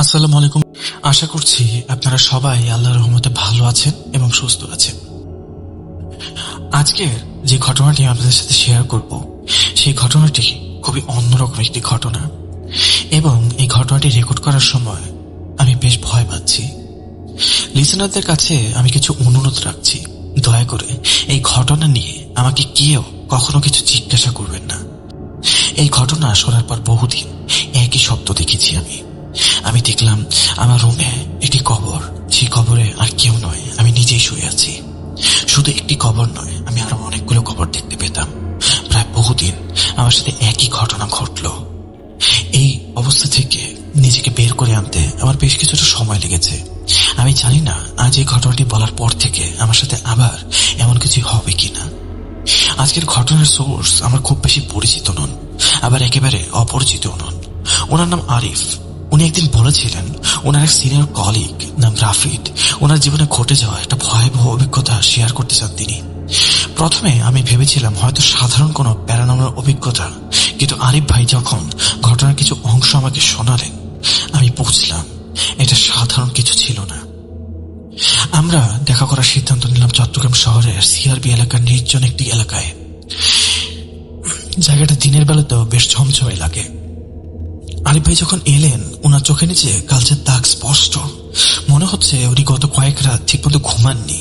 আসসালামু আলাইকুম। আশা করছি আপনারা সবাই আল্লাহর রহমতে ভালো আছেন এবং সুস্থ আছেন। আজকের যে ঘটনাটি আপনাদের সাথে শেয়ার করব, সেই ঘটনাটি খুবই অন্যরকম একটি ঘটনা এবং এই ঘটনাটি রেকর্ড করার সময় আমি বেশ ভয় পাচ্ছি। লিসেনারদের কাছে আমি কিছু অনুরোধ রাখছি, দয়া করে এই ঘটনা নিয়ে আমাকে কেউ কখনো কিছু জিজ্ঞাসা করবেন না। এই ঘটনা শোনার পর বহুদিন একই শব্দ দেখেছি আমি দেখলাম আমার রুমে একটি কবর, সেই কবরে আর কেউ নয়, আমি নিজেই শুয়ে আছি। শুধু একটি কবর নয়, আমি আরো অনেকগুলো কবর দেখতে পেতাম। প্রায় বহুদিন আমার সাথে একই ঘটনা ঘটল। এই অবস্থা থেকে নিজেকে বের করে আনতে আমার বেশ কিছুটা সময় লেগেছে। আমি জানি না আজ এই ঘটনাটি বলার পর থেকে আমার সাথে আবার এমন কিছু হবে কিনা। আজকের ঘটনার সোর্স আমার খুব বেশি পরিচিত নন, আবার একেবারে অপরিচিত নন। ওনার নাম আরিফ। উনি একদিন বলেছিলেন ওনার এক সিনিয়র কলিগ নাম রাফিদ ওনার জীবনে ঘটে যাওয়া একটা ভয়াবহ অভিজ্ঞতা শেয়ার করতে চান তিনি। প্রথমে আমি ভেবেছিলাম হয়তো সাধারণ কোনো প্যারানর্মাল অভিজ্ঞতা, কিন্তু আরিফ ভাই যখন ঘটনার কিছু অংশ আমাকে শোনালেন, আমি বুঝলাম এটা সাধারণ কিছু ছিল না। আমরা দেখা করার সিদ্ধান্ত নিলাম চট্টগ্রাম শহরের সিআরবি এলাকার নির্জন একটি এলাকায়। জায়গাটা দিনের বেলাতেও বেশ ঝমঝমে লাগে। আরিফ ভাই যখন এলেন, ওনার চোখের নিচে কালচের দাগ স্পষ্ট। মনে হচ্ছে উনি গত কয়েক রাত ঠিক মতো ঘুমাননি।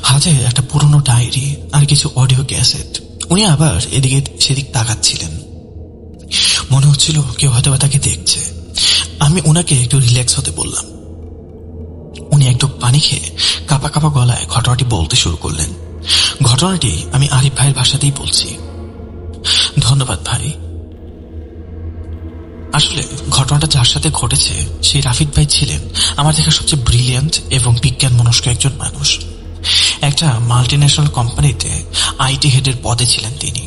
হাতে একটা পুরনো ডায়েরি আর কিছু অডিও ক্যাসেট। উনি আবার এদিকে সেদিক তাকাচ্ছিলেন। মনে হচ্ছিল কেউ হয়তো তাকে দেখছে। আমি ওনাকে একটু রিল্যাক্স হতে বললাম। উনি একটু পানি খেয়ে কাঁপা কাঁপা গলায় ঘটনাটি বলতে শুরু করলেন। ঘটনাটি আমি আরিফ ভাইয়ের ভাষাতেই বলছি। ধন্যবাদ ভাই। আসলে ঘটনাটা যার সাথে ঘটেছে সেই রাফিদ ভাই ছিলেন আমার দেখা সবচেয়ে ব্রিলিয়ান্ট এবং বিজ্ঞান মনস্ক একজন মানুষ। একটা মাল্টিন্যাশনাল কোম্পানিতে আইটি হেডের পদে ছিলেন তিনি।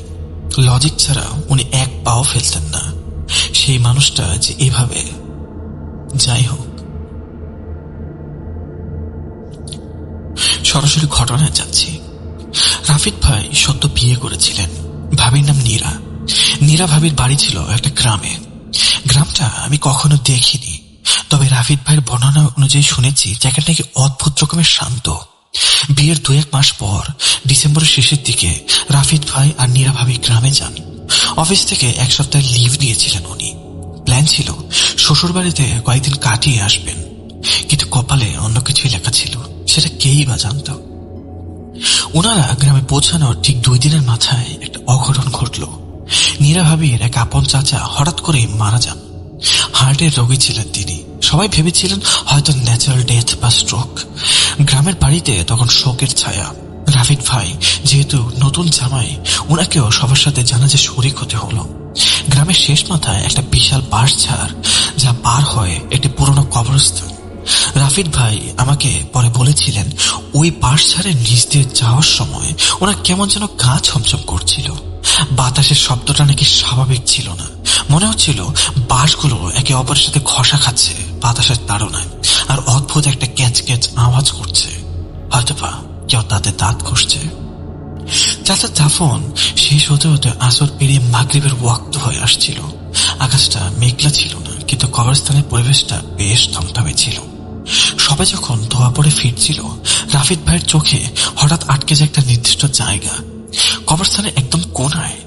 লজিক ছাড়া উনি এক পাও ফেলতেন না। সেই মানুষটা যে এভাবে, যাই হোক, সরাসরি ঘটনায় যাচ্ছি। রাফিদ ভাই সদ্য বিয়ে করেছিলেন। ভাবির নাম নীরা। নীরা ভাবির বাড়ি ছিল একটা গ্রামে। গ্রামটা আমি কখনো দেখিনি, তবে রাফিদ ভাইয়ের বর্ণনা অনুযায়ী শুনেছি জায়গাটা নাকি অদ্ভুত রকমের শান্ত। বিয়ের 2-1 মাস পর ডিসেম্বরের শেষের দিকে রাফিদ ভাই আর নীরা ভাবি গ্রামে যান। অফিস থেকে 1 সপ্তাহ লিভ নিয়েছিলেন উনি। প্ল্যান ছিল শ্বশুর বাড়িতে কয়েকদিন কাটিয়ে আসবেন, কিন্তু কপালে অন্য কিছুই লেখা ছিল, সেটা কেই বা জানত। ওনারা গ্রামে পৌঁছানোর ঠিক 2 দিনের মাথায় একটা অঘটন ঘটল। নীরা ভাবির এক আপন চাচা হঠাৎ করে মারা যান। হার্টের রোগী ছিলেন তিনি। সবাই ভেবেছিলেন হয়তো ন্যাচারাল ডেথ বা স্ট্রোক। গ্রামের বাড়িতে তখন শোকের ছায়া। রাফিদ ভাই যেহেতু নতুন জামাই, ওনাকেও সবার সাথে জানাজা শরীক হতে হলো। গ্রামের শেষ মাথায় একটা বিশাল বাঁশঝাড়, যা পার হয়ে একটি পুরনো কবরস্থান। রাফিদ ভাই আমাকে পরে বলেছিলেন ওই বাঁশঝাড়ের নিচ দিয়ে যাওয়ার সময় ওনার কেমন যেন গা ছমছম করছিল। বাতাসের শব্দটা নাকি স্বাভাবিক ছিল না। মনে হচ্ছিল বাঁশগুলো একে অপরের সাথে ঘষা খাচ্ছে বাতাসের তাড়নায়, আর অদ্ভুত একটা ক্যাচ ক্যাচ আওয়াজ করছে, হয়তোবা কেউ তাতে দাঁত ঘষছে। চাচার দাফন শেষ হতে হতে আসর পেরিয়ে মাগরিবের ওয়াক্ত হয়ে আসছিল। আকাশটা মেঘলা ছিল না, কিন্তু কবরস্থানের পরিবেশটা বেশ থমথমে ছিল। সবাই যখন ধোয়া পড়ে ফিরছিল, রাফিদ ভাইয়ের চোখে হঠাৎ আটকে যায় একটা নির্দিষ্ট জায়গা। কবরস্থানের একদম কোনায়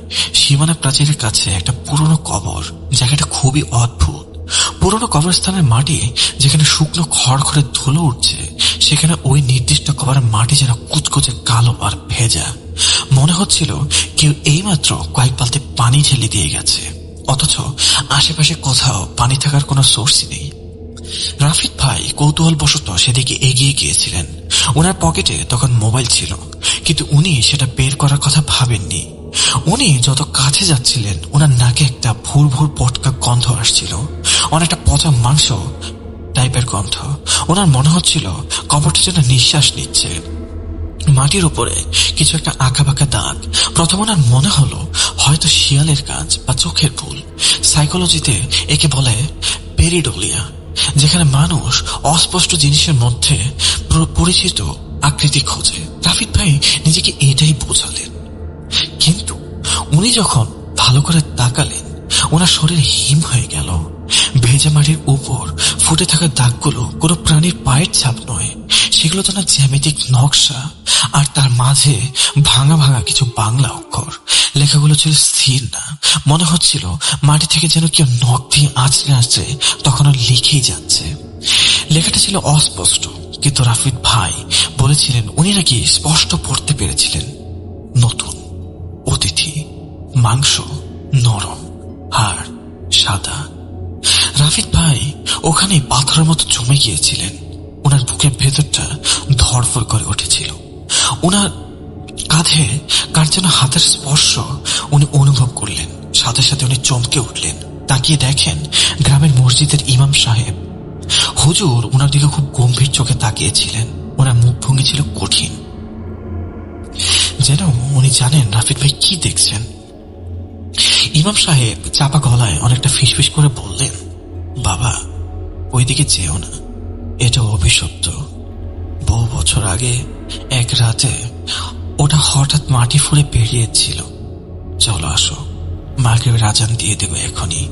সীমানা প্রাচীরের কাছে একটা পুরনো কবর। জায়গাটা খুবই অদ্ভুত। পুরনো কবরস্থানের মাটি যেখানে শুকনো খড়খড়ে ধুলো উঠছে, সেখানে ওই নির্দিষ্ট কবরের মাটি যেন কুচকুচে কালো আর ভেজা। মনে হচ্ছিল কেউ এইমাত্র কয়েক বালতি পানি ঢেলে দিয়ে গেছে, অথচ আশেপাশে কোথাও পানি থাকার কোনো সোর্সই নেই। রাফিদ ভাই কৌতূহলবশত সেদিকে এগিয়ে গিয়েছিলেন। ওনার পকেটে তখন মোবাইল ছিল, কিন্তু উনি সেটা বের করার কথা ভাবেননি। উনি যত কাছে যাচ্ছিলেন, ওনার নাকে একটা ভুর ভুর পটকা গন্ধ আসছিল, অনেকটা পচা মাংস টাইপের গন্ধ। ওনার মনে হচ্ছিল কবরটা যেন নিঃশ্বাস নিচ্ছে। মাটির উপরে কিছু একটা আঁকা বাঁকা দাগ। প্রথম ওনার মনে হলো হয়তো শিয়ালের কাজ বা চোখের ভুল। সাইকোলজিতে একে বলে পেরিডোলিয়া, যেখানে মানুষ অস্পষ্ট জিনিসের মধ্যে পরিচিত আকৃতি খোঁজে। রাফিদ ভাই নিজেকে এটাই বোঝালেন, কিন্তু উনি যখন ভালো করে তাকালেন, ওনার শরীর হিম হয়ে গেল। ভেজা মাটির উপর ফুটে থাকা দাগগুলো কোনো প্রাণীর পায়ের ছাপ নয়, সেগুলো যেন জ্যামিতিক নকশা। আর তার মাঝে ভাঙা ভাঙা কিছু বাংলা অক্ষর। লেখাগুলো ছিল স্থির না, মনে হচ্ছিল মাটি থেকে যেন কেউ নখ দিয়ে আঁচড়ে আঁচড়ে তখনও লিখেই যাচ্ছে। লেখাটা ছিল অস্পষ্ট, কিন্তু রাফিদ ভাই বলেছিলেন উনি নাকি স্পষ্ট পড়তে পেরেছিলেন। নতুন অতিথি, মাংস নরম, হাড় সাদা। রাফিদ ভাই ওখানে পাথরের মতো জমে গিয়েছিলেন। ওনার বুকের ভেতরটা ধড়ফড় করে উঠেছিল। ওনার কাঁধে কার যেন হাতের স্পর্শ উনি অনুভব করলেন। সাথে সাথে উনি চমকে উঠলেন। তাকিয়ে দেখেন গ্রামের মসজিদের ইমাম সাহেব। হুজুর ওনার দিকে খুব গম্ভীর চোখে তাকিয়েছিলেন। ওনার মুখভঙ্গি ছিল কঠিন, যেন উনি জানেন রাফিদ ভাই কি দেখছেন। ইমাম সাহেব চাপা গলায় অনেকটা ফিসফিস করে বললেন, বাবা ওইদিকে যেও না, এটা অভিশপ্ত। বহু বছর আগে এক রাতে ওটা হঠাৎ মাটি ফুঁড়ে বেরিয়েছিল। চলো আসো, মাগরিবের আজান দিয়ে দেবো এখনই।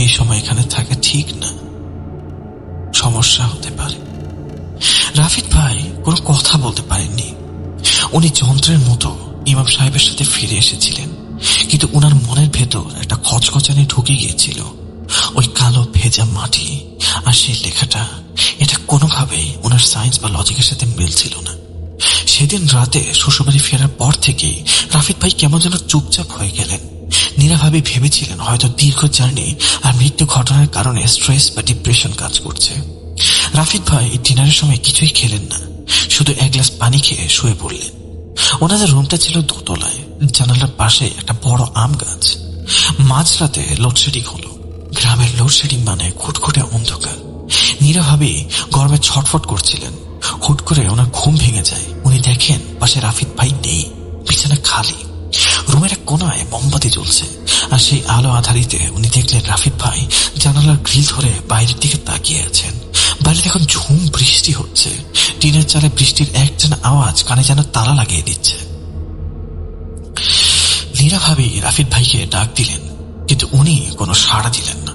এই সময় এখানে থাকা ঠিক না, সমস্যা হতে পারে। রাফিদ ভাই কোনো কথা বলতে পারেননি। উনি যন্ত্রের মতো ইমাম সাহেবের সাথে ফিরে এসেছিলেন, কিন্তু উনার মনের ভেতর একটা খচখচানি ঢুকে গিয়েছিল। ওই কালো ভেজা মাটি আর সেই লেখাটা, এটা কোনোভাবেই ওনার সায়েন্স বা লজিকের সাথে মিলছিল না। সেদিন রাতে শ্বশুরবাড়ি ফেরার পর থেকেই রাফিদ ভাই কেমন যেন চুপচাপ হয়ে গেলেন। নীরাভাবি ভেবেছিলেন হয়তো দীর্ঘ জার্নি আর মৃত্যু ঘটনার কারণে স্ট্রেস বা ডিপ্রেশন কাজ করছে। রাফিদ ভাই ডিনারের সময় কিছুই খেলেন না, শুধু এক গ্লাস পানি খেয়ে শুয়ে পড়লেন। ওনাদের রুমটা ছিল দোতলায়, জানালার পাশে একটা বড় আম গাছ। মাঝরাতে লোডশেডিং হলো। গ্রামের লোডশেডিং মানে খুটখুটে অন্ধকার। নীরাভাবি গরমে ছটফট করছিলেন। হুট করে ওনার ঘুম ভেঙে যায়। উনি দেখেন পাশে রাফিদ ভাই নেই, বিছানা খালি। রুমের এক কোনায় মোমবাতি জ্বলছে, আর সেই আলো আধারিতে উনি দেখলেন রাফিদ ভাই জানালার গ্রিল ধরে বাইরের দিকে তাকিয়ে আছেন। বাইরে এখন ঝুম বৃষ্টি হচ্ছে। টিনের চালে বৃষ্টির একটানা আওয়াজ কানে যেন তালা লাগিয়ে দিচ্ছে। নীরা ভাবি রাফিদ ভাইকে ডাক দিলেন, কিন্তু উনি কোনো সাড়া দিলেন না।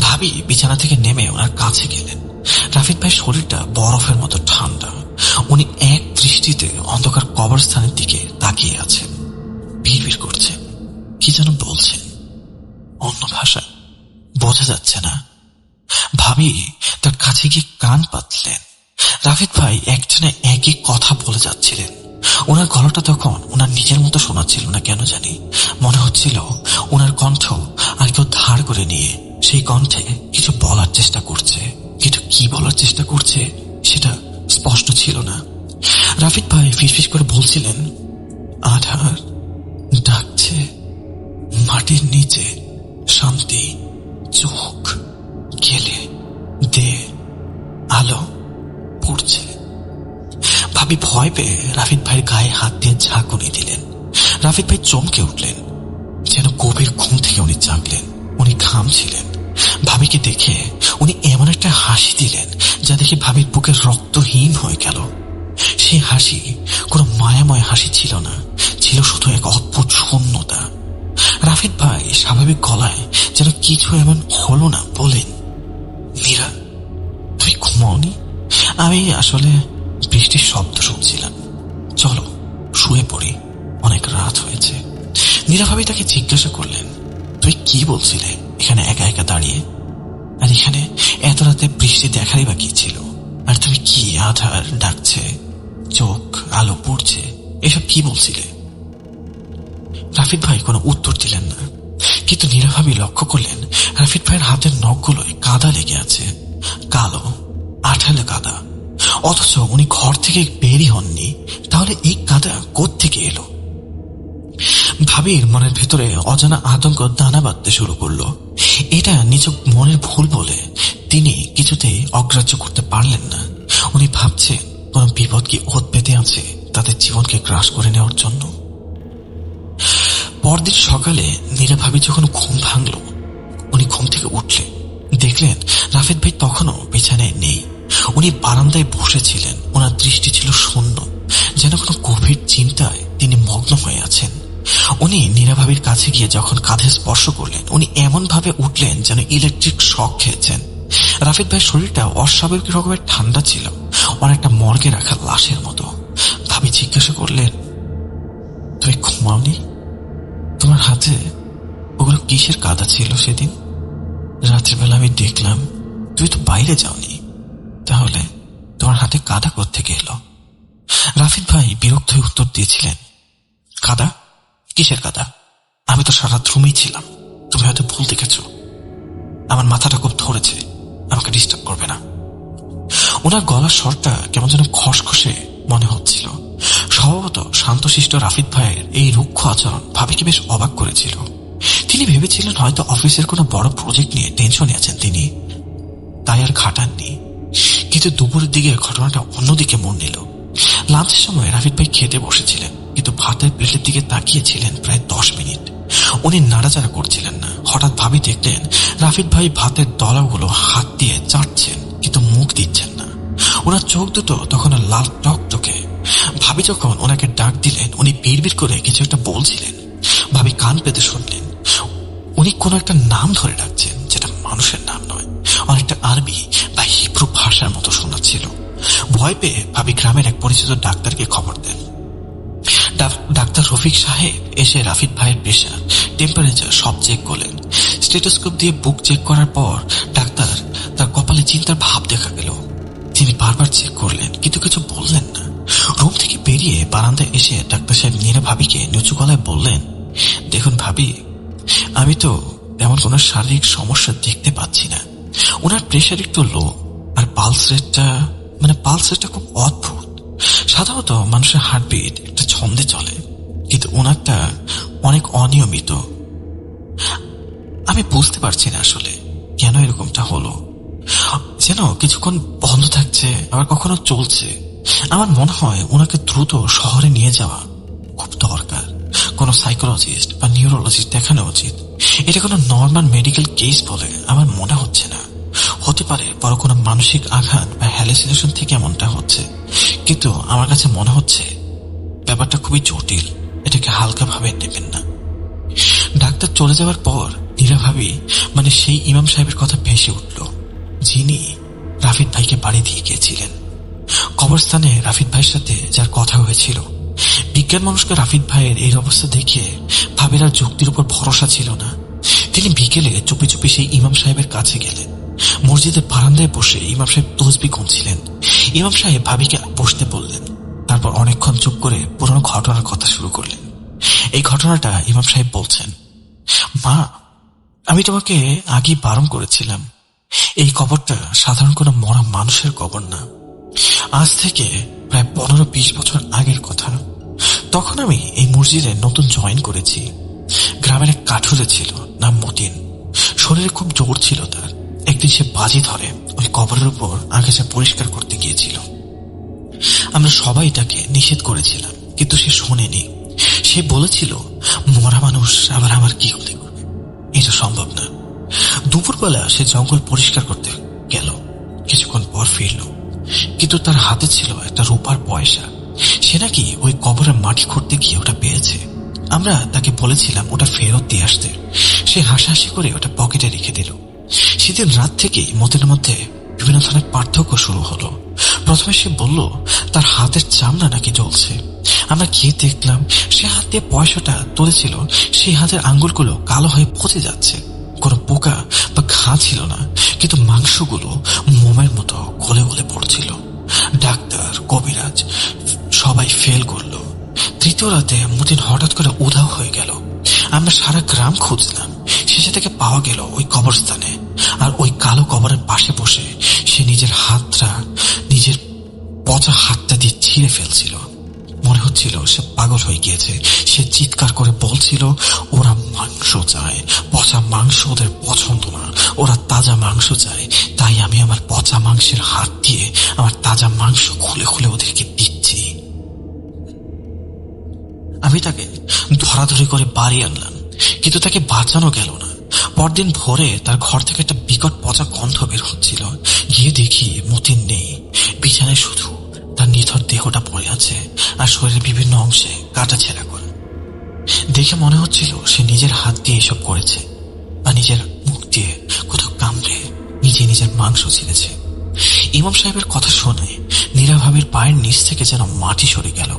ভাবি বিছানা থেকে নেমে ওনার কাছে গেলেন। রাফিদ ভাই শরীরটা বরফের মতো ঠান্ডা। উনি এক দৃষ্টিতে অন্ধকার কবরস্থানের দিকে তাকিয়ে আছেন। বিড়বিড় করছেন, কি যেন বলছেন, অন্য ভাষা, বোঝা যাচ্ছে না। ভাবি তার কাছে গিয়ে কান পাতলেন। রাফিদ ভাই একজনে একই কথা বলে যাচ্ছিলেন। ওনার গলাটা তখন ওনার নিজের মতো শোনাচ্ছিল না কেন জানি। মনে হচ্ছিল ওনার কণ্ঠ আর কেউ ধার করে নিয়ে সেই কণ্ঠে কিছু বলার চেষ্টা করছে, কিন্তু কি বলার চেষ্টা করছে সেটা স্পষ্ট ছিল না। রাফিদ ভাই ফিসফিস করে বলছিলেন, আধার ডাকছে, মাটির নিচে শান্তি, চোখ গেলে দে, আলো পড়ছে। ভাবি ভয় পেয়ে রাফিদ ভাইয়ের গায়ে হাত দিয়ে ঝাঁকুনি দিলেন। রাফিদ ভাই চমকে উঠলেন, যেন গভীর ঘুম থেকে উনি জাগলেন। উনি ঘামছিলেন। ভাবিকে দেখে উনি এমন একটা হাসি দিলেন যা দেখে ভাবির বুকে রক্তহীন হয়ে গেল। সেই হাসি কোনো মায়াময় হাসি ছিল না, ছিল শুধু এক অদ্ভুত শূন্যতা। রাফিদ ভাই স্বাভাবিক গলায় যেন কিছু এমন হলো না বলেন, মীরা তুমি ঘুমাওনি? আমি আসলে বৃষ্টির শব্দ শুনছিলাম, চলো শুয়ে পড়ি, অনেক রাত হয়েছে। মীরা ভাবি তাকে জিজ্ঞাসা করলেন, তুই কি বলছিলে এখানে একা একা দাঁড়িয়ে? আর এখানে এত রাতে বৃষ্টি দেখারই বা কি ছিল? আর তুমি কি আধার ডাকছে, চোখ আলো পড়ছে, এসব কি বলছিলে? রাফিদ ভাই কোনো উত্তর দিলেন না, কিন্তু নীরা ভাবি লক্ষ্য করলেন রাফিদ ভাইয়ের হাতের নখগুলোয় কাদা লেগে আছে, কালো আঠালো কাদা। অথচ উনি ঘর থেকে বেরই হননি। তাহলে এই কাদা কোত্থেকে এলো? ভাবির মনের ভেতরে অজানা আতঙ্ক দানা বাঁধতে শুরু করলো। এটা নিজ মনের ভুল বলে তিনি কিছুতেই অগ্রাহ্য করতে পারলেন না। উনি ভাবছেন কোন বিপদ কি ওত পেতে আছে তাদের জীবনকে গ্রাস করে নেওয়ার জন্য। পরদিন সকালে নীরা ভাবি যখন ঘুম ভাঙল, উনি ঘুম থেকে উঠলেন, দেখলেন রাফিদ ভাই তখনও বিছানায় নেই। উনি বারান্দায় বসেছিলেন। ওনার দৃষ্টি ছিল শূন্য, যেন কোনো গভীর চিন্তায় তিনি মগ্ন হয়ে আছেন। উনি নীরা ভাবির কাছে গিয়ে যখন কাঁধে স্পর্শ করলেন, উনি এমন ভাবে উঠলেন যেন ইলেকট্রিক শক খেয়েছেন। রাফিদ ভাইয়ের শরীরটা অস্বাভাবিক রকমের ঠান্ডা ছিল, অনেকটা মর্গে রাখা লাশের মতো। ভাবি জিজ্ঞাসা করলেন, তুমি ঘুমাওনি? তোমার হাতে ওগুলো কিসের কাদা ছিল সেদিন? রাত্রিবেলা আমি দেখলাম তুমি তো বাইরে যাওনি, তাহলে তোমার হাতে কাদা কোত্থেকে এলো? রাফিদ ভাই বিরক্ত হয়ে উত্তর দিয়েছিলেন, কাদা? কিসের কাদা? আমি তো সারা রুমেই ছিলাম, তুমি হয়তো ভুল দেখেছ। আমার মাথাটা খুব ধরেছে, আমাকে ডিস্টার্ব করবে না। ওনার গলার স্বরটা কেমন যেন খসখসে মনে হচ্ছিল। স্বভাবত শান্তশিষ্ট রাফিদ ভাইয়ের এই রুক্ষ আচরণ ভাবিকে বেশ অবাক করেছিল। তিনি ভেবেছিলেন হয়তো অফিসের কোনো বড় প্রজেক্ট নিয়ে টেনশনে আছেন তিনি, তাই আর ঘাটাননি। কিন্তু দুপুরের দিকে ঘটনাটা অন্যদিকে মন নিল। লাঞ্চের সময় রাফিদ ভাই খেতে বসেছিলেন, কিন্তু ভাতের প্লেটের দিকে তাকিয়েছিলেন প্রায় 10 মিনিট। উনি নাড়াচাড়া করছিলেন না। হঠাৎ ভাবি দেখলেন রাফিদ ভাই ভাতের দলাগুলো হাত দিয়ে চাটছেন, কিন্তু মুখ দিচ্ছেন না। ওনার চোখ দুটো তখন লাল টকটকে। ভাবি যখন ওনাকে ডাক দিলেন, উনি বিড়বিড় করে কিছু একটা বলছিলেন। ভাবি কান পেতে শুনলেন উনি কোন একটা নাম ধরে ডাকছেন, যেটা মানুষের নাম নয়, অনেকটা আরবি বা হিব্রু ভাষার মতো শোনাচ্ছিল। ভয় পেয়ে ভাবি গ্রামের এক পরিচিত ডাক্তারকে খবর দেন। ডাক্তার রফিক সাহেব এসে রাফিদ ভাইয়ের প্রেশার, টেম্পারেচার সব চেক করলেন। স্টেথোস্কোপ দিয়ে বুক চেক করার পর ডাক্তার তার কপালে চিন্তার ভাব দেখা গেল। তিনি বারবার চেক করলেন, কিন্তু কিছু বললেন না। রুম থেকে বেরিয়ে বারান্দায় এসে ডাক্তার সাহেব নীরা ভাবিকে নিচু গলায় বললেন, দেখুন ভাবি, আমি তো তেমন কোনো শারীরিক সমস্যা দেখতে পাচ্ছি না। ওনার প্রেশার একটু লো, আর পালস রেটটা খুব অদ্ভুত। সাধারণত মানুষের হার্টবিট একটা ছন্দে চলে, কিন্তু ওনারটা অনেক অনিয়মিত। আমি বুঝতে পারছি না আসলে কেন এরকমটা হলো। যেন কিছুক্ষণ বন্ধ থাকছে, আবার কখনো চলছে। আমার মনে হয় ওনাকে দ্রুত শহরে নিয়ে যাওয়া খুব দরকার। কোনো সাইকোলজিস্ট বা নিউরোলজিস্ট দেখানো উচিত। এটা কোনো নর্মাল মেডিকেল কেস বলে আমার মনে হচ্ছে না। হতে পারে বড় কোনো মানসিক আঘাত বা হ্যালুসিনেশন থেকে এমনটা হচ্ছে, কিন্তু আমার কাছে মনে হচ্ছে ব্যাপারটা খুবই জটিল। এটাকে হালকাভাবে নেবেন না। ডাক্তার চলে যাওয়ার পর নীরা ভাবি সেই ইমাম সাহেবের কথা ভেসে উঠল, যিনি রাফিদ ভাইকে বাড়ি দিয়ে গিয়েছিলেন। কবরস্থানে রাফিদ ভাইয়ের সাথে যার কথা হয়েছিল। বিজ্ঞান মানুষকে রাফিদ ভাইয়ের এই অবস্থা দেখে ভাবির আর যুক্তির উপর ভরসা ছিল না। তিনি বিকেলে চুপি চুপি সেই ইমাম সাহেবের কাছে গেলেন। মসজিদের বারান্দায় বসে ইমাম সাহেব তসবিহ গুনছিলেন। ইমাম সাহেব ভাবিকে বসতে বললেন, তারপর অনেকক্ষণ চুপ করে পুরনো ঘটনার কথা শুরু করলেন। এই ঘটনাটা ইমাম সাহেব বলছেন, মা, আমি তোমাকে আগেই বারণ করেছিলাম, এই কবরটা সাধারণ কোনো মরা মানুষের কবর না। আজ থেকে প্রায় 15-20 বছর আগের কথা। তখন আমি এই মসজিদে নতুন জয়েন করেছি। গ্রামের এক কাঠুরে ছিল, নাম মতিন। শরীরে খুব জোর ছিল তার। একদিন সে বাজি ধরে ওই কবরের উপর আগাছা পরিষ্কার করতে গিয়েছিল। আমরা সবাই তাকে নিষেধ করেছিলাম, কিন্তু সে শোনেনি। সে বলেছিল, মরা মানুষ আবার আমার কি ক্ষতি করবে, এটা সম্ভব না। দুপুরবেলা সে জঙ্গল পরিষ্কার করতে গেল। কিছুক্ষণ পর ফিরল, কিন্তু তার হাতে ছিল একটা রূপার পয়সা। সে নাকি ওই কবরের মাটি খুঁড়তে গিয়ে ওটা পেয়েছে। আমরা তাকে বলেছিলাম ওটা ফেরত দিয়ে আসতে। সে হাসাহাসি করে ওটা পকেটে রেখে দিল। সেদিন রাত থেকেই মতিনের মধ্যে বিভিন্ন ধরনের পার্থক্য শুরু হলো। প্রথমে সে বলল তার হাতের চামড়া নাকি জ্বলছে। আমরা গিয়ে দেখলাম সে হাত দিয়ে পয়সাটা তুলেছিল, সেই হাতের আঙ্গুলগুলো কালো হয়ে পচে যাচ্ছে। কোনো পোকা বা ঘা ছিল না, কিন্তু মাংসগুলো মোমের মতো গলে গলে পড়ছিল। ডাক্তার, কবিরাজ সবাই ফেল করলো। তৃতীয় রাতে মতিন হঠাৎ করে উধাও হয়ে গেল। আমরা সারা গ্রাম খুঁজলাম, শেষে তাকে পাওয়া গেল ওই কবরস্থানে। আর ওই কালো কবরের পাশে বসে সে নিজের পচা হাতটা দিয়ে ছিঁড়ে ফেলছিল। মনে হচ্ছিল সে পাগল হয়ে গিয়েছে। সে চিৎকার করে বলছিল, ওরা মাংস চায়, পচা মাংস ওদের পছন্দ না, ওরা তাজা মাংস চায়। তাই আমি আমার পচা মাংসের হাত দিয়ে আমার তাজা মাংস খুলে খুলে ওদেরকে দিচ্ছি। আমি তাকে ধরাধরি করে বাড়ি আনলাম, কিন্তু তাকে বাঁচানো গেল না। পরদিন ভোরে তার ঘর থেকে একটা বিকট পচা গন্ধ বের হচ্ছিল। গিয়ে দেখি মতিন নেই, বিছানায় শুধু তার নিথর দেহটা পড়ে আছে, আর শরীরের বিভিন্ন অংশে কাটা ছেঁড়া করে। দেখে মনে হচ্ছিল সে নিজের হাত দিয়ে এসব করেছে, বা নিজের মুখ দিয়ে কোথাও কামড়ে নিজে নিজের মাংস ছিঁড়েছে। ইমাম সাহেবের কথা শুনে নীরা ভাবির পায়ের নিচ থেকে যেন মাটি সরে গেল।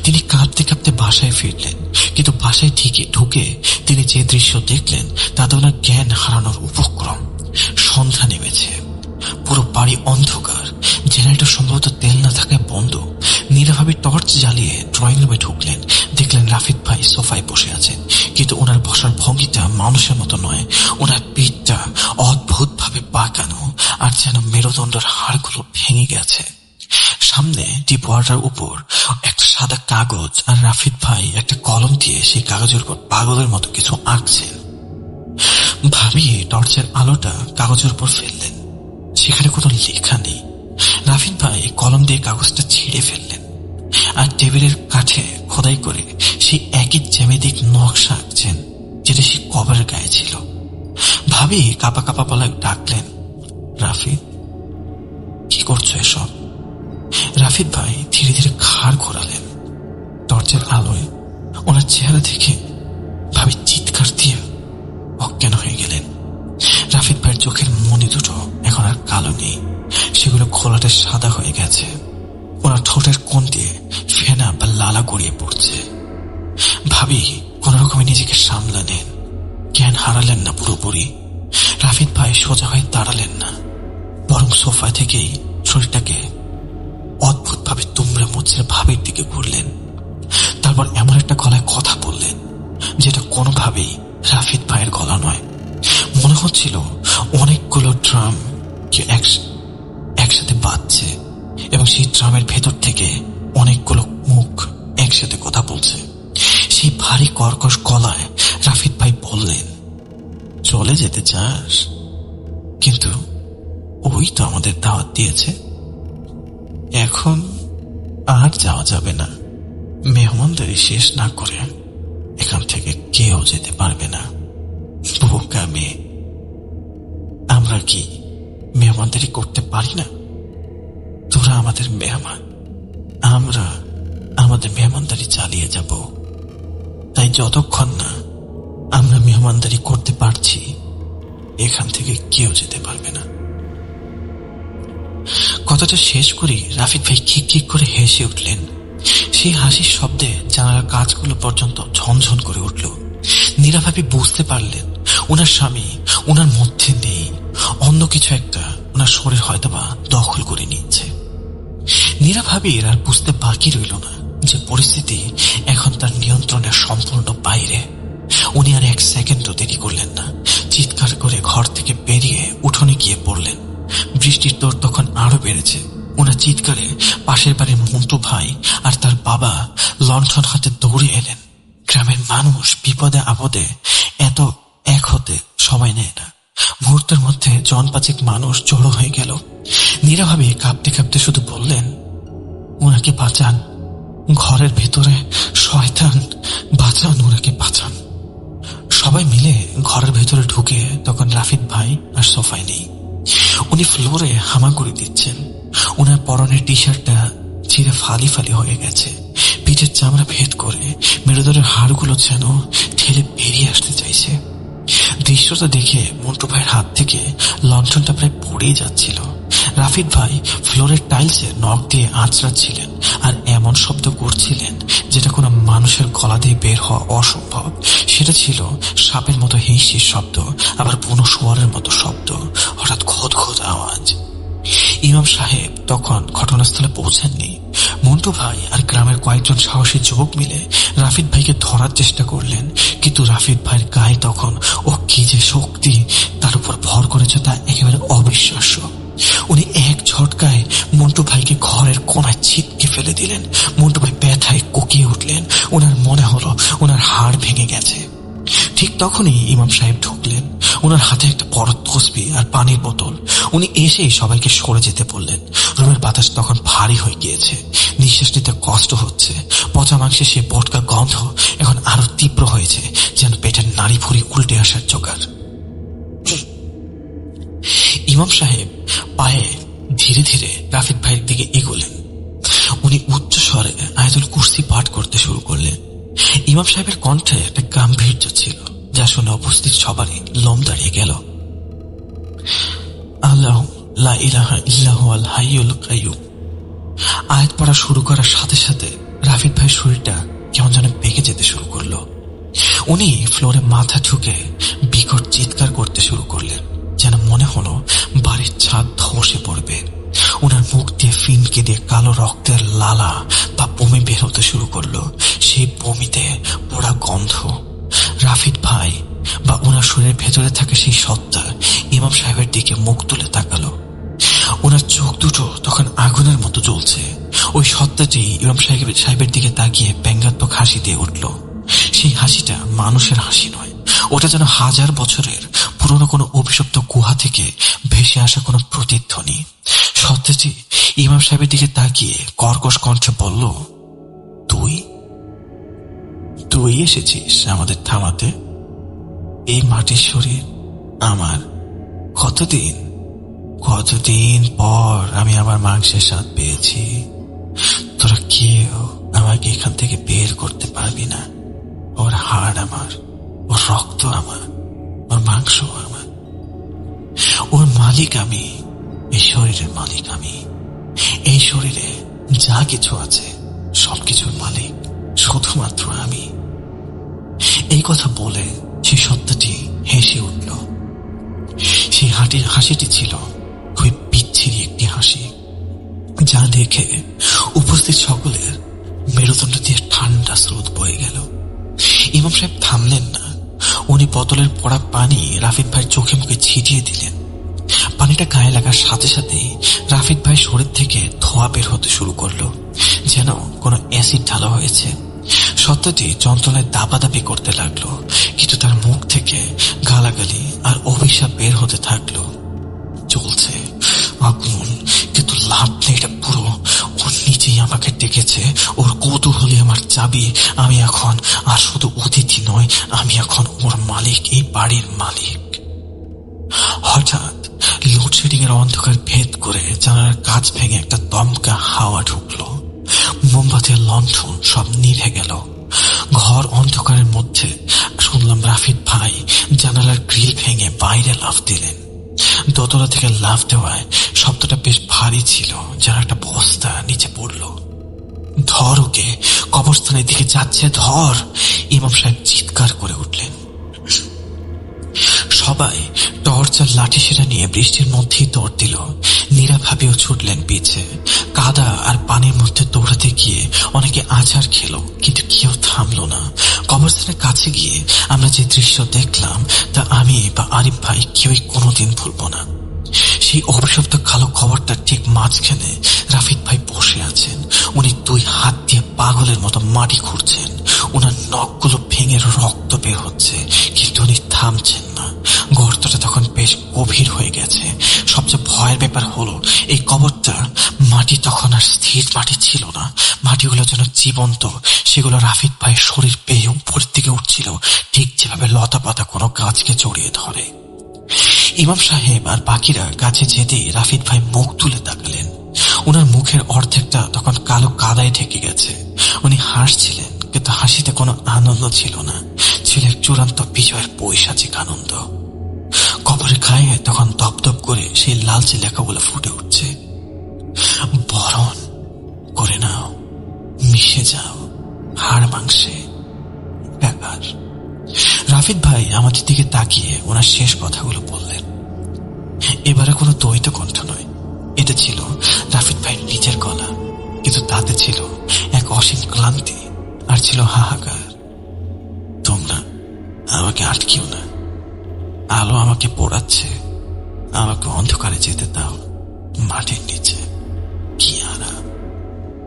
তিনি কাঁপতে কাঁপতে বাসায় ফিরলেন, কিন্তু বাসায় ঢুকে তিনি যে দৃশ্য দেখলেন তাতে ওনার জ্ঞান হারানোর উপক্রম। সন্ধ্যা নেমেছে, পুরো বাড়ি অন্ধকার, জেনারেটর সম্ভবত তেল না থাকায় বন্ধ। নীরা ভাবি টর্চ জ্বালিয়ে ড্রয়িং রুমে ঢুকলেন, দেখলেন রাফিদ ভাই সোফায় বসে আছেন, কিন্তু ওনার বসার ভঙ্গিটা মানুষের মতো নয়। ওনার পিঠটা অদ্ভুত ভাবে বাঁকানো, আর যেন মেরুদণ্ডের হাড়গুলো ভেঙে গেছে। সামনে ডিপ ওয়াটার উপর একটা সাদা কাগজ, আর রাফিদ ভাই একটা কলম দিয়ে সেই কাগজের উপর পাগলের মতো কিছু আঁকছেন। ভাবি টর্চের আলোটা কাগজের উপর ফেললেন, সেখানে কোনো লেখা নেই। রাফিদ ভাই কলম দিয়ে কাগজটা ছিঁড়ে ফেললেন, আর টেবিলের কাছে খোদাই করে সেই একই জ্যামিতিক নকশা আঁকছেন যেটা সেই কভারের গায়ে ছিল। ভাবি কাপা কাপা গলায় ডাকলেন, রাফিদ, কি করছো এসব? রাফিদ ভাই ধীরে ধীরে ঘাড় ঘোরালেন। টর্চের আলোয় ওনার চেহারা দেখে ভাবি চিৎকার দিয়ে অজ্ঞান হয়ে গেলেন। রাফিদ ভাইয়ের চোখের মনি দুটো এখন আর কালো নেই, সেগুলো ঘোলাটে সাদা হয়ে গেছে। ওনার ঠোঁটের কোণ দিয়ে ফেনা বা লালা গড়িয়ে পড়ছে। ভাবি কোন রকমে নিজেকে সামলালেন, জ্ঞান হারালেন না পুরোপুরি। রাফিদ ভাই সোজা হয়ে দাঁড়ালেন না, বরং সোফা থেকেই শরীরটাকে অদ্ভুত ভাবে তুমড়ে মুচড়ে ভাবির দিকে ঘুরলেন। তারপর এমন একটা গলায় কথা বললেন যেটা কোনোভাবেই রাফিদ ভাইয়ের গলা নয়। মনে হচ্ছিল অনেকগুলো ড্রাম একসাথে বাজছে, এবং সেই ড্রামের ভেতর থেকে অনেকগুলো মুখ একসাথে কথা বলছে। সেই ভারী কর্কশ গলায় রাফিদ ভাই বললেন, চলে যেতে চাস? কিন্তু ওই তো আমাদের দাওয়াত দিয়েছে, এখন আর যাওয়া যাবে না। মেহমানদারি শেষ না করে এখান থেকে কেউ যেতে পারবে না। বোকা মেয়ে, আমরা কি মেহমানদারি করতে পারি না? তোরা আমাদের মেহমান, আমরা আমাদের মেহমানদারি চালিয়ে যাব। তাই যতক্ষণ না আমরা মেহমানদারি করতে পারছি, এখান থেকে কেউ যেতে পারবে না। কথাটা শেষ করে রাফিদ ভাই খিক খিক করে হেসে উঠলেন। সেই হাসির শব্দে জানালার কাঁচগুলো পর্যন্ত ঝনঝন করে উঠল। নীরা ভাবি বুঝতে পারলেন ওনার স্বামী ওনার মধ্যে নেই, অন্য কিছু একটা ওনার শরীর হয়তোবা দখল করে নিচ্ছে। নীরা ভাবির আর বুঝতে বাকি রইল না যে পরিস্থিতি এখন তার নিয়ন্ত্রণের সম্পূর্ণ বাইরে। উনি আর এক সেকেন্ডও দেরি করলেন না, চিৎকার করে ঘর থেকে বেরিয়ে উঠোনে গিয়ে পড়লেন। বৃষ্টির দর তখন আরো বেড়েছে। ওনার চিৎকারে পাশের বাড়ির মন্টু ভাই আর তার বাবা লণ্ঠন হাতে দৌড়ে এলেন। গ্রামের মানুষ বিপদে আপদে এত এক হতে সময় নেয় না। মুহূর্তের মধ্যে জন পাঁচেক মানুষ জড়ো হয়ে গেল। নীরা ভাবি কাঁপতে কাঁপতে শুধু বললেন, ওনাকে বাঁচান, ঘরের ভেতরে শয়তান, বাঁচান, ওনাকে বাঁচান। সবাই মিলে ঘরের ভেতরে ঢুকে তখন রাফিদ ভাই আর সোফায় নেই। উনি ফ্লোরে হামাগুড়ি দিচ্ছেন। ওনার পরনের টি শার্টটা ছিঁড়ে ফালি ফালি হয়ে গেছে, পিঠের চামড়া ভেদ করে মেরুদণ্ডের হাড়গুলো যেন ঠেলে বেরিয়ে আসতে চাইছে। দৃশ্যটা দেখে মন্টু ভাইয়ের হাত থেকে লণ্ঠনটা প্রায় পড়েই যাচ্ছিল। রাফিদ ভাই ফ্লোরের টাইলসে নখ দিয়ে আঁচড়াচ্ছিলেন আর এমন শব্দ করছিলেন যেটা কোনো মানুষের গলা দিয়ে বের হওয়া অসম্ভব। সেটা ছিল সাপের মতো হিংসির শব্দ, আবার বুনো শুয়োরের মতো শব্দ, হঠাৎ খোদ খোদ আওয়াজ। ইমাম সাহেব তখন ঘটনাস্থলে পৌঁছাননি। মন্টু ভাই আর গ্রামের কয়েকজন সাহসী যুবক মিলে রাফিদ ভাইকে ধরার চেষ্টা করলেন, কিন্তু রাফিদ ভাইয়ের গায়ে তখন ও কি যে শক্তি তার উপর ভর করেছে তা একেবারে অবিশ্বাস্য। উনি এক ঝটকায় মন্টু ভাইকে ঘরের কোনায় ছিটকে ফেলে দিলেন। মন্টু ভাই ব্যথায় কোকিয়ে উঠলেন। ওনার মনে হলো ওনার হাড় ভেঙে গেছে। ঠিক তখনই ইমাম সাহেব ঢুকলেন। ওনার হাতে একটা বড় তসবি আর পানির বোতল। উনি এসেই সবাইকে সরে যেতে বললেন। রুমের বাতাস তখন ভারী হয়ে গিয়েছে, নিঃশ্বাস নিতে কষ্ট হচ্ছে। পচা মাংসে সে পটকা গন্ধ এখন আরো তীব্র হয়েছে, যেন পেটের নাড়ি ভুঁড়ি উল্টে আসার জোগাড়। ইমাম সাহেব পায়ে ধীরে ধীরে রাফিদ ভাইয়ের দিকে এগোলেন। উনি উচ্চ স্বরে আয়াতুল কুরসি পাঠ করতে শুরু করলেন। ইমাম সাহেবের কণ্ঠে একটা গাম্ভীর্য ছিল, যা শুনে উপস্থিত সবারই লোম দাঁড়িয়ে গেল। আল্লাহ লা ইলাহা ইল্লাহু আল হাইয়ুল কাইয়ুম আয়াত পড়া শুরু করার সাথে সাথে রাফিদ ভাইয়ের শরীরটা কেমন যেন বেঁকে যেতে শুরু করলো। উনি ফ্লোরে মাথা ঠুকে বিকট চিৎকার করতে শুরু করলেন, যেন মনে হলো বাড়ির ছাদ ধসে পড়বে। ওনার মুখ দিয়ে ফিনকে দিয়ে কালো রক্তের লালা বা বমি বের হতে শুরু করলো। সেই বমিতে পোড়া গন্ধ। রাফিদ ভাই বা ওনার শরীরের ভেতরে থাকা সেই সত্তা ইমাম সাহেবের দিকে মুখ তুলে তাকালো। ওনার চোখ দুটো তখন আগুনের মতো জ্বলছে। ওই সত্তাটি ইমাম সাহেবের দিকে তাকিয়ে ব্যঙ্গাত্মক হাসি দিয়ে উঠল। সেই হাসিটা মানুষের হাসি নয়, ওটা যেন হাজার বছরের পুরনো কোনো অভিশপ্ত গুহা থেকে ভেসে আসা কোনো প্রতিধ্বনি। সত্তাটি ইমাম সাহেবের দিকে তাকিয়ে কর্কশ কণ্ঠে বলল, তুই তুই এসেছিস আমাদের থামাতে? এই মাটির শরীর আমার। কতদিন পর আমি আমার মাংসের স্বাদ পেয়েছি। তোরা কেউ আমাকে এখান থেকে বের করতে পারবি না। ওর হাড় আমার, ওর রক্ত আমার, ওর মাংস আমার। ওর মালিক আমি, এই শরীরের মালিক আমি। এই শরীরে যা কিছু আছে সবকিছুর মালিক শুধুমাত্র আমি। এই কথা বলে সেই সত্তাটি হেসে উঠল। সেই হাসিটি ছিল খুবই বিচ্ছিরি একটি হাসি, যা দেখে উপস্থিত সকলের মেরুদণ্ড দিয়ে ঠান্ডা স্রোত বয়ে গেল। ইমাম সাহেব থামলেন না। উনি বোতলের পড়া পানি রাফিদ ভাইয়ের চোখে মুখে ছিটিয়ে দিলেন। পানিটা গায়ে লাগার সাথে সাথেই রাফিদ ভাই শরীর থেকে ধোঁয়া বের হতে শুরু করলো, যেন কোনো অ্যাসিড ঢালা হয়েছে। সত্তাটি যন্ত্রণায় দাপাদাপি করতে লাগলো, কিন্তু তার মুখ থেকে গালাগালি আর অভিশাপ বের হতে থাকলো। চলছে আগুন, কিন্তু লাভ নেই। এটা পুরো ওর নিজেই আমাকে ডেকেছে। ওর কৌতূহলী আমার চাবি। আমি এখন আর শুধু অতিথি নয়, আমি এখন ওর মালিক, এই বাড়ির মালিক। হঠাৎ লোডশেডিং এর অন্ধকার ভেদ করে জানালার কাঁচ ভেঙে একটা দমকা হাওয়া ঢুকলো। মোমবাতির লণ্ঠন সব নিভে গেল। ঘর অন্ধকারের মধ্যে শুনলাম রাফিদ ভাই জানালার গ্রিল ভেঙে বাইরে লাফ দিলেন। দোতলা থেকে লাফ দেওয়ায় শব্দটা বেশ ভারী ছিল, যেন একটা বস্তা নিচে পড়ল। ধর ওকে, কবরস্থানের দিকে যাচ্ছে, ধর! ইমাম সাহেব চিৎকার করে উঠলেন। সবাই টর্চ আর লাঠি সেটা নিয়ে বৃষ্টির মধ্যেই দৌড় দিল। নীরা ভাবিও ছুটলেন পিছে। কাদা আর পানির মধ্যে দৌড়াতে গিয়ে অনেকে আছাড় খেল, কিন্তু কেউ থামলো না। কবরস্থানের কাছে গিয়ে আমরা যে দৃশ্য দেখলাম তা আমি বা আরিফ ভাই কেউই কোনোদিন ভুলব না। সেই অভিশপ্ত কালো কবরটার ঠিক মাঝখানে রাফিদ ভাই বসে আছেন। উনি দুই হাত দিয়ে পাগলের মতো মাটি খুঁড়ছেন। ওনার নখগুলো ভেঙে রক্ত বের হচ্ছে, কিন্তু উনি থামছেন না। গর্তটা তখন বেশ গভীর হয়ে গেছে। সবচেয়ে ভয়ের ব্যাপার হলো, এই কবরটা মাটি তখন আর স্থির মাটি ছিল না। মাটিগুলো যেন জীবন্ত। সেগুলো রাফিদ ভাইয়ের শরীর পেয়ে উপরের দিকে উঠছিল, ঠিক যেভাবে লতা পাতা কোনো গাছকে জড়িয়ে ধরে। ইমাম সাহেব আর বাকিরা কাছে যেতেই রাফিদ ভাই মুখ তুলে তাকালেন। ওনার মুখের অর্ধেকটা তখন কালো কাদায় ঢেকে গেছে। উনি হাসছিলেন, কিন্তু হাসিতে কোনো আনন্দ ছিল না, ছিল এক চূড়ান্ত বিজয়ের পৈশাচিক আনন্দ। কবরের গায়ে তখন দপদপ করে সেই লালচে লেখাগুলো ফুটে উঠছে, বরণ করে নাও, মিশে যাও হাড় মাংসে। ব্যাপার। রাফিদ ভাই আমাদের দিকে তাকিয়ে ওনার শেষ কথাগুলো বললেন। এবারে কোনো দ্বৈত কণ্ঠ নয়, এটা ছিল রাফিদ ভাইয়ের নিজের গলা, কিন্তু তাতে ছিল এক অসীম ক্লান্তি আর ছিল হাহাকার। তোমরা আমাকে আটকিও না। আলো আমাকে পোড়াচ্ছে, আমাকে অন্ধকারে যেতে দাও। মাটির নিচে কি আরাম,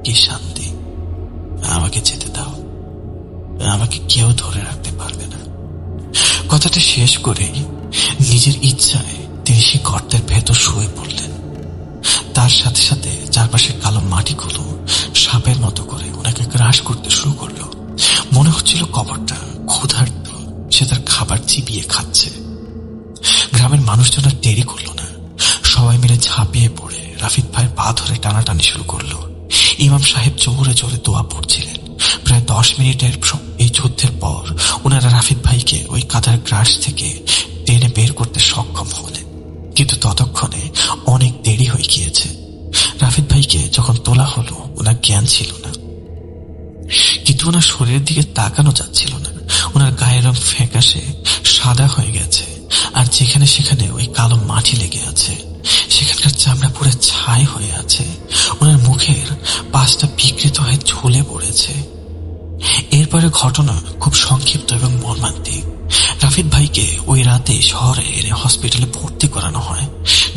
কি শান্তি। আমাকে যেতে দাও, আমাকে কেউ ধরে রাখতে পারবে না। কথাটা শেষ করে নিজের ইচ্ছায় তিনি সে গর্তের ভেতর শুয়ে পড়লেন। তার সাথে সাথে চারপাশে কালো মাটিগুলো সাপের মতো করে ওনাকে গ্রাস করতে শুরু করলো। মনে হচ্ছিল কবরটা ক্ষুধার্ত, সে তার খাবার চিবিয়ে খাচ্ছে। গ্রামের মানুষজন আর দেরি করলো না, সবাই মিলে ঝাঁপিয়ে পড়ে রাফিদ ভাইয়ের পা ধরে টানাটানি শুরু করলো। ইমাম সাহেব জোরে জোরে দোয়া পড়ছিলেন। প্রায় 10 মিনিটের এই যুদ্ধের পর ওনারা রাফিদ ভাইকে ওই কাদার গ্রাস থেকে টেনে বের করতে সক্ষম হলেন, কিন্তু ততক্ষণে অনেক দেরি হয়ে গিয়েছে। রাফিদ ভাইকে যখন তোলা হলো ওনার জ্ঞান ছিল না, কিন্তু ওনার শরীরের দিকে তাকানো যাচ্ছিল না। ওনার গায়ের রং ফ্যাকাশে সাদা হয়ে গেছে, আর যেখানে সেখানে ওই কালো মাটি লেগে আছে, সেখানকার চামড়া পুরো ছাই হয়ে আছে। ওনার মুখের পাশটা বিকৃত হয়ে ঝুলে পড়েছে। এরপরে ঘটনা খুব সংক্ষিপ্ত এবং মর্মান্তিক। রাফিদ ভাইকে ওই রাতে শহরে এনে হসপিটালে ভর্তি করানো হয়।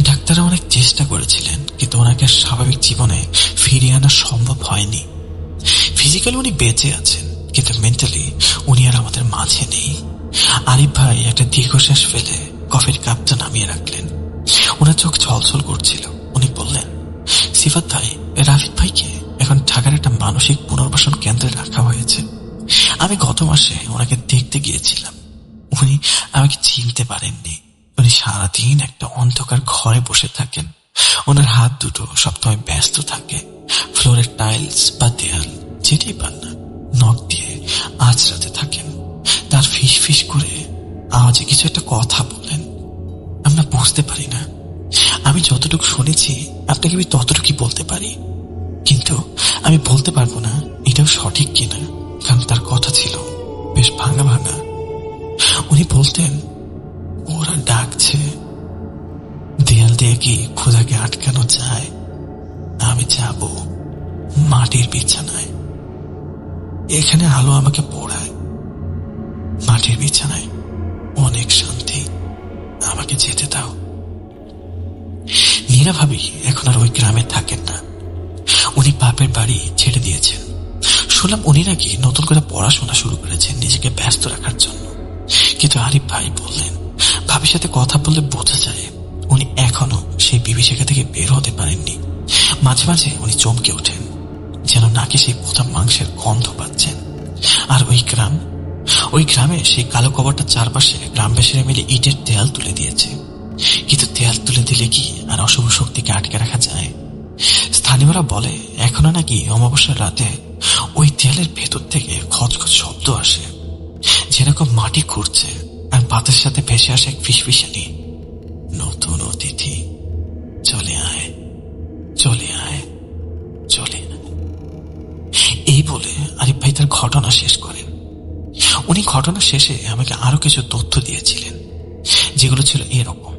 ডাক্তাররা অনেক চেষ্টা করেছিলেন, কিন্তু ওনাকে স্বাভাবিক জীবনে ফিরিয়ে আনা সম্ভব হয়নি। ফিজিক্যালি উনি বেঁচে আছেন, কিন্তু মেন্টালি উনি আর আমাদের মাঝে নেই। আরিফ ভাই একটা দীর্ঘশ্বাস ফেলে কফির কাপটা নামিয়ে রাখলেন। ওনার চোখ ছলছল করছিল। উনি বললেন, সিফাত ভাই, রাফিদ ভাইকে এখন ঢাকার একটা মানসিক পুনর্বাসন কেন্দ্রে রাখা হয়েছে। আমি গত মাসে ওনাকে দেখতে গিয়েছিলাম। উনি আমাকে চিনতে পারেননি। উনি সারাদিন একটা অন্ধকার ঘরে বসে থাকেন। ওনার হাত দুটো সবসময় ব্যস্ত থাকে। ফ্লোরের টাইলস বা দেয়াল যেটাই পান না, নখ দিয়ে আঁচড়াতে থাকেন। তার ফিস ফিস করে আওয়াজে কিছু একটা কথা বলেন, আমরা বুঝতে পারি না। আমি যতটুকু শুনেছি আপনাকে আমি ততটুকুই বলতে পারি, কিন্তু আমি বলতে পারবো না এটাও সঠিক কিনা, কারণ তার কথা ছিল বেশ ভাঙা ভাঙা। উনি বলতেন, ওরা ডাকছে, দেয়াল দিয়ে কি খোদাকে আটকানো যায়? আমি যাব মাটির বিছানায়। এখানে আলো আমাকে পোড়ায়, মাটির বিছানায় অনেক শান্তি, আমাকে যেতে দাও। নীরা ভাবি এখন আর ওই গ্রামে থাকেন না। উনি বাপের বাড়ি ছেড়ে দিয়েছেন। শুনলাম উনি নাকি নতুন করে পড়াশোনা শুরু করেছেন নিজেকে ব্যস্ত রাখার জন্য। কিন্তু আরিফ ভাই বললেন, ভাবির সাথে কথা বললে বোঝা যায় উনি এখনো সেই বিভীষিকা থেকে বের হতে পারেননি। মাঝে মাঝে উনি চমকে ওঠেন, যেন নাকি সেই পোতা মাংসের গন্ধ পাচ্ছেন। আর ওই গ্রামে সেই কালো কবরটার চারপাশে গ্রামবাসীরা মিলে ইটের দেয়াল তুলে দিয়েছে। কিন্তু দেয়াল তুলে দিলে কি আর অশুভ শক্তিকে আটকে রাখা যায়? স্থানীয়রা বলে এখনো নাকি অমাবস্যার রাতে ওই দেয়ালের ভেতর থেকে খচখচ শব্দ আসে, যেরকম মাটি খুঁড়ছে, আর বাতাসের সাথে ভেসে আসে এক ফিসফিসানি, নতুন অতিথি, চলে আয়, চলে আয়, চলে আয়। এই বলে আরিফ ভাই তার ঘটনা শেষ করেন। উনি ঘটনা শেষে আমাকে আরো কিছু তথ্য দিয়েছিলেন, যেগুলো ছিল এরকম।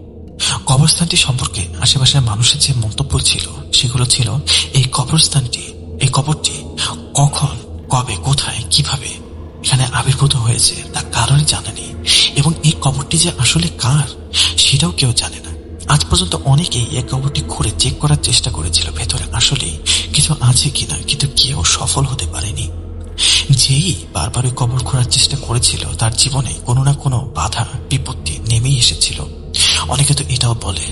কবরস্থানটি সম্পর্কে আশেপাশের মানুষের যে মন্তব্য ছিল সেগুলো ছিল, এই কবরটি কখন, কবে, কোথায়, কিভাবে এখানে আবির্ভূত হয়েছে তার কারণে জানা নেই, এবং এই কবরটি যে আসলে কার সেটাও কেউ জানে না। আজ পর্যন্ত অনেকেই এই কবরটি খুঁড়ে চেক করার চেষ্টা করেছিল ভেতরে আসলে কিছু আছে কিনা, কিন্তু কেউ সফল হতে পারেনি। যেই বারবার ওই কবর খোঁড়ার চেষ্টা করেছিল তার জীবনে কোনো না কোনো বাধা বিপত্তি নেমেই এসেছিল। অনেকে তো এটাও বলে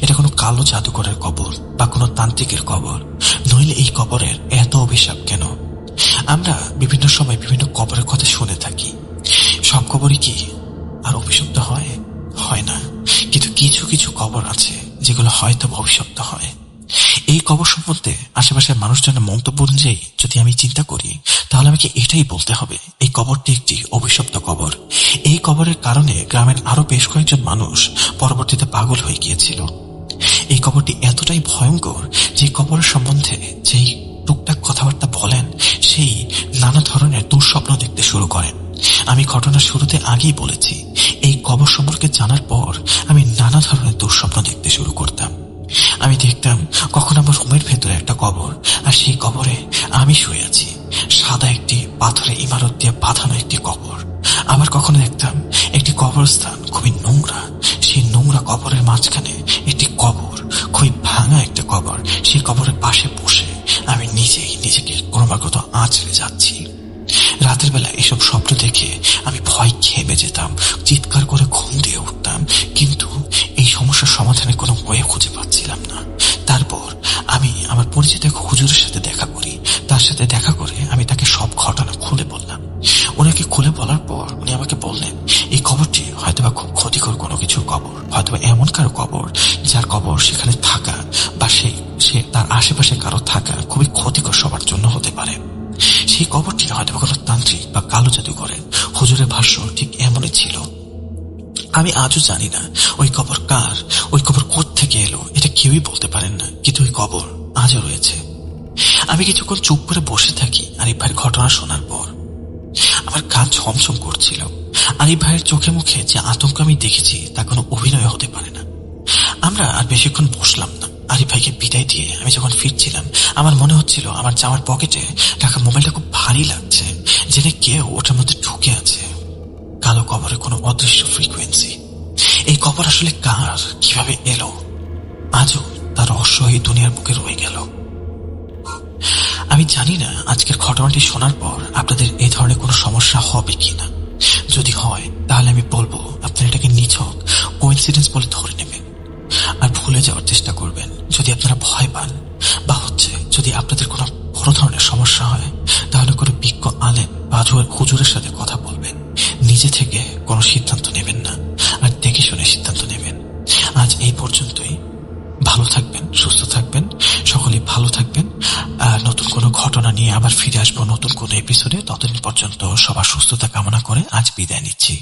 এটা কোনো কালো জাদুকরের কবর বা কোনো তান্ত্রিকের কবর, নইলে এই কবরের এত অভিশাপ কেন? আমরা বিভিন্ন সময় বিভিন্ন কবরের কথা শুনে থাকি। সব কবরই কি আর অভিশপ্ত হয় না, কিন্তু কিছু কিছু কবর আছে যেগুলো হয়তো অভিশপ্ত হয়। এই কবর সম্বন্ধে আশেপাশের মানুষজনের মন্তব্য অনুযায়ী যদি আমি চিন্তা করি, তাহলে আমাকে এটাই বলতে হবে, এই কবরটি একটি অভিশপ্ত কবর। এই কবরের কারণে গ্রামের আরো বেশ কয়েকজন মানুষ পরবর্তীতে পাগল হয়ে গিয়েছিল। এই কবরটি এতটাই ভয়ঙ্কর যে কবরের সম্বন্ধে যেই টুকটাক কথাবার্তা বলেন সেই নানা ধরনের দুঃস্বপ্ন দেখতে শুরু করেন। আমি ঘটনার শুরুতে আগেই বলেছি, এই কবর সম্পর্কে জানার পর আমি নানা ধরনের দুঃস্বপ্ন দেখতে শুরু করতাম। আমি দেখতাম কখন আমার রুমের ভেতরে একটা কবর, আর সেই কবরে আমি শুয়ে আছি, সাদা একটি পাথরের ইমারত দিয়ে বাঁধানো একটি কবর। আবার কখনো দেখতাম একটি কবরস্থান খুবই নোংরা, সেই নোংরা কবরের মাঝখানে একটি কবর, খুবই ভাঙা একটা কবর। সেই কবরের পাশে বসে আমি নিজেকে ক্রমাগত আঁচড়ে যাচ্ছি। রাতের বেলা এসব স্বপ্ন দেখে আমি ভয় খেপে যেতাম, চিৎকার করে ঘুম দিয়ে উঠতাম, কিন্তু এই সমস্যার সমাধানের কোনো ওয়ে খুঁজে পাচ্ছিলাম না। তারপর আমি আমার পরিচিত এক হুজুরের সাথে দেখা করি। তার সাথে দেখা করে আমি তাকে সব ঘটনা খুলে বললাম। ওনাকে খুলে বলার পর উনি আমাকে বললেন, এই কবরটি হয়তোবা খুব ক্ষতিকর কোনো কিছুর কবর, হয়তোবা এমন কারো কবর যার কবর সেখানে থাকা বা সে তার আশেপাশে কারো থাকা খুবই ক্ষতিকর সবার জন্য হতে পারে। সেই কবরটি হয়তো তান্ত্রিক বা কালো জাদুঘরে হুজুরের ভাষ্য ঠিক এমনই ছিল। আমি আজও জানি না ওই কবর কার, ওই কবর কোত্থেকে এলো, এটা কেউই বলতে পারেন না, কিন্তু ওই কবর আজও রয়েছে। আমি কিছুক্ষণ চুপ করে বসে থাকি আরিফ ভাইয়ের ঘটনা শোনার পর। আমার কান ছমছম করছিল। আরিফ ভাইয়ের চোখে মুখে যে আতঙ্ক আমি দেখেছি তা কোনো অভিনয় হতে পারে না। আমরা আর বেশিক্ষণ বসলাম না। আরিফ ভাইকে বিদায় দিয়ে আমি যখন ফিরছিলাম, আমার মনে হচ্ছিল আমার জামার পকেটে রাখা মোবাইলটা খুব ভারী লাগছে, যেন কেউ ওটার মধ্যে ঢুকে আছে। কালো কবরে কোনো অদৃশ্য ফ্রিকোয়েন্সি। এই কবর আসলে কার, কিভাবে এলো, আজও তার রহস্য এই দুনিয়ার বুকে রয়ে গেল। আমি জানি না আজকের ঘটনাটি শোনার পর আপনাদের এই ধরনের কোনো সমস্যা হবে কিনা। যদি হয় তাহলে আমি বলবো আপনারা এটাকে নিছক কোইন্সিডেন্স বলে ধরে নেবেন আর ভুলে যাওয়ার চেষ্টা করবেন। যদি আপনারা ভয় পান বা যদি আপনাদের কোনো বড় ধরনের সমস্যা হয়, তাহলে কোনো বিজ্ঞ আলেম বা হুজুরের সাথে কথা বলবেন। নিজে থেকে কোনো সিদ্ধান্ত নেবেন না, আর দেখে শুনে সিদ্ধান্ত নেবেন। আজ এই পর্যন্তই। ভালো থাকবেন, সুস্থ থাকবেন, সকলেই ভালো থাকবেন। আর নতুন কোনো ঘটনা নিয়ে আবার ফিরে আসবো নতুন কোনো এপিসোডে। ততদিন পর্যন্ত সবার সুস্থতা কামনা করে আজ বিদায় নিচ্ছি।